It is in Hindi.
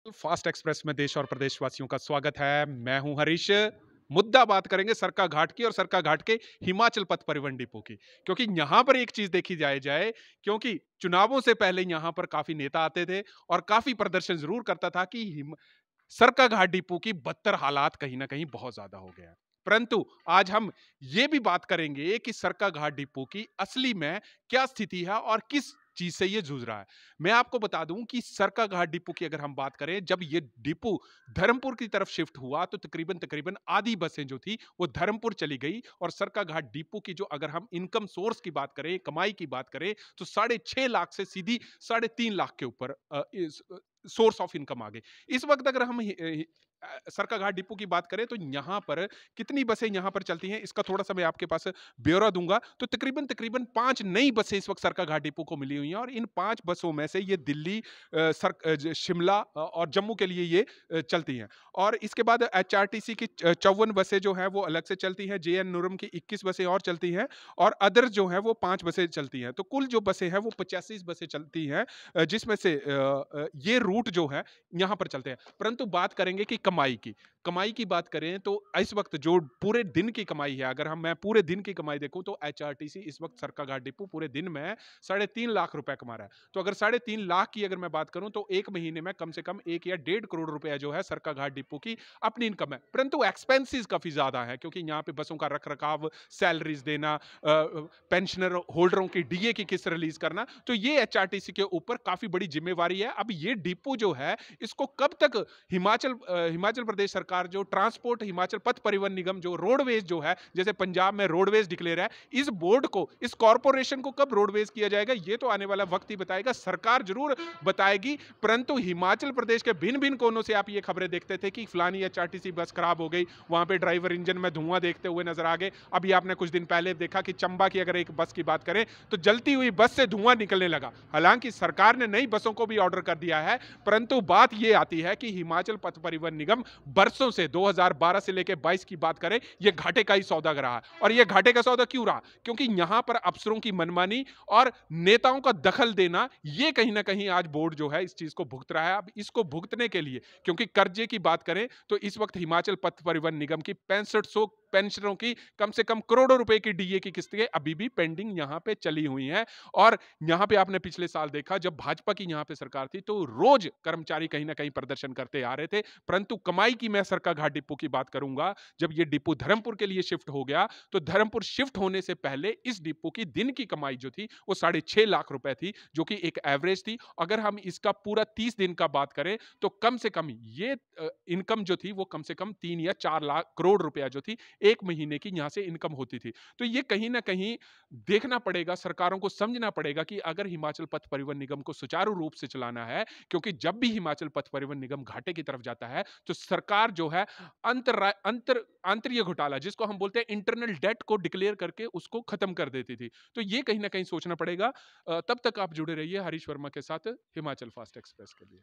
फास्ट एक्सप्रेस में देश और प्रदेशवासियों का स्वागत है। मैं हूं हरीश। मुद्दा बात करेंगे सरका घाट की और सरका घाट के हिमाचल पथ परिवहन डिपो की, क्योंकि यहां पर एक चीज देखी जाए क्योंकि चुनावों से पहले यहां पर काफी नेता आते थे और काफी प्रदर्शन जरूर करता था कि सरका घाट डिपो की बदतर हालात कहीं ना कहीं बहुत ज्यादा हो गया है। परंतु आज हम ये भी बात करेंगे कि सरका घाट डिपो की असली में क्या स्थिति है और किस चीज से ये जूझ रहा है। मैं आपको बता दूं कि सरका घाट डिपो की अगर हम बात करें, जब ये डिपो धर्मपुर की तरफ शिफ्ट हुआ तो तकरीबन तकरीबन आधी बसें जो थी वो धर्मपुर चली गई और सरका घाट डिपो की जो अगर हम इनकम सोर्स की बात करें, कमाई की बात करें, तो 6.5 लाख से सीधी 3.5 लाख के ऊपर सोर्स ऑफ इनकम आ गई। इस वक्त अगर हम सरका घाट डिपो की बात करें तो यहां पर कितनी बसें यहां पर चलती हैं, इसका थोड़ा सा मैं आपके पास ब्यौरा दूंगा। तो तकरीबन तकरीबन 5 नई बसें इस वक्त सरका घाट डिपो को मिली हुई हैं और इन 5 बसों में से ये दिल्ली, शिमला और जम्मू के लिए ये चलती हैं। और इसके बाद एचआरटीसी की 54 बसें जो हैं वो अलग से चलती हैं, जेएन नुरम की 21 बसें और चलती हैं और अदर्स जो हैं वो 5 बसें चलती हैं। तो कुल जो बसें हैं वो 85 बसें चलती हैं, जिसमें से ये रूट जो है यहाँ पर चलते हैं। परंतु बात करेंगे कि कमाई की बात करें तो इस वक्त जो पूरे दिन की कमाई है, अगर मैं पूरे दिन की कमाई देखूं तो एचआरटीसी इस वक्त सरका घाट डिपो पूरे दिन में 3.5 लाख रुपए कमा रहा है। तो अगर 3.5 लाख की अगर मैं बात करूं तो एक महीने में कम से कम 1 या 1.5 करोड़ रुपया जो है सरका घाट डिपो की अपनी इनकम है। परंतु एक्सपेंसेस काफी ज्यादा है, क्योंकि यहाँ पे बसों का रख रखाव, सैलरीज देना, पेंशनर होल्डरों की डीए की किस्त रिलीज करना, तो ये एचआरटीसी के ऊपर काफी बड़ी जिम्मेवारी है। अब ये डिपो जो है इसको कब तक हिमाचल प्रदेश सरकार, जो ट्रांसपोर्ट हिमाचल पथ परिवहन निगम, जो रोडवेज जो है, जैसे पंजाब में रोडवेज डिक्लेयर है, इस बोर्ड को, इस कॉर्पोरेशन को कब रोडवेज किया जाएगा ये तो आने वाला वक्त ही बताएगा। सरकार जरूर बताएगी, परंतु हिमाचल प्रदेश के भिन्न भिन्न कोनों से आप ये खबरें देखते थे कि फलानी एचआरटीसी बस खराब हो गई, वहां पे ड्राइवर इंजन में धुआं देखते हुए नजर आ गए। अभी आपने कुछ दिन पहले देखा कि चंबा की अगर एक बस की बात करें तो जलती हुई बस से धुआं निकलने लगा। हालांकि सरकार ने नई बसों को भी ऑर्डर कर दिया है, परंतु बात यह आती है कि हिमाचल पथ परिवहन निगम बरसों से 2012 से लेकर 22 की बात करें, यह घाटे का ही सौदा रहा। और यह घाटे का सौदा क्यों रहा? क्योंकि यहां पर अफसरों की मनमानी और नेताओं का दखल देना, यह कहीं ना कहीं आज बोर्ड जो है इस चीज को भुगत रहा है। अब इसको भुगतने के लिए, क्योंकि कर्जे की बात करें तो इस वक्त हिमाचल पथ परिवहन निगम की 6500 पेंशनरों की कम से कम करोड़ों रुपए की डीए की किस्तें अभी भी पेंडिंग यहां पे चली हुई हैं। और यहां पे आपने पिछले साल देखा, जब भाजपा की यहां पे सरकार थी तो रोज कर्मचारी कहीं ना कहीं प्रदर्शन करते आ रहे थे। परंतु कमाई की मैं सरका घाट डिपो की बात करूंगा, जब ये डिपो धर्मपुर के लिए शिफ्ट हो गया तो धर्मपुर शिफ्ट होने से पहले इस डिपो की दिन की कमाई जो थी वो 6.5 लाख रुपए थी, जो कि एक एवरेज थी। अगर हम इसका पूरा 30 दिन का बात करें तो कम से कम ये इनकम जो थी वो कम से कम 3 या 4 लाख करोड़ रुपया जो थी एक महीने की यहां से इनकम होती थी। तो ये कहीं ना कहीं देखना पड़ेगा, सरकारों को समझना पड़ेगा कि अगर हिमाचल पथ परिवहन निगम को सुचारू रूप से चलाना है, क्योंकि जब भी हिमाचल पथ परिवहन निगम घाटे की तरफ जाता है तो सरकार जो है आंतरिक घोटाला, जिसको हम बोलते हैं इंटरनल डेट, को डिक्लेयर करके उसको खत्म कर देती थी। तो ये कहीं ना कहीं सोचना पड़ेगा। तब तक आप जुड़े रहिए हरीश वर्मा के साथ हिमाचल फास्ट एक्सप्रेस के लिए।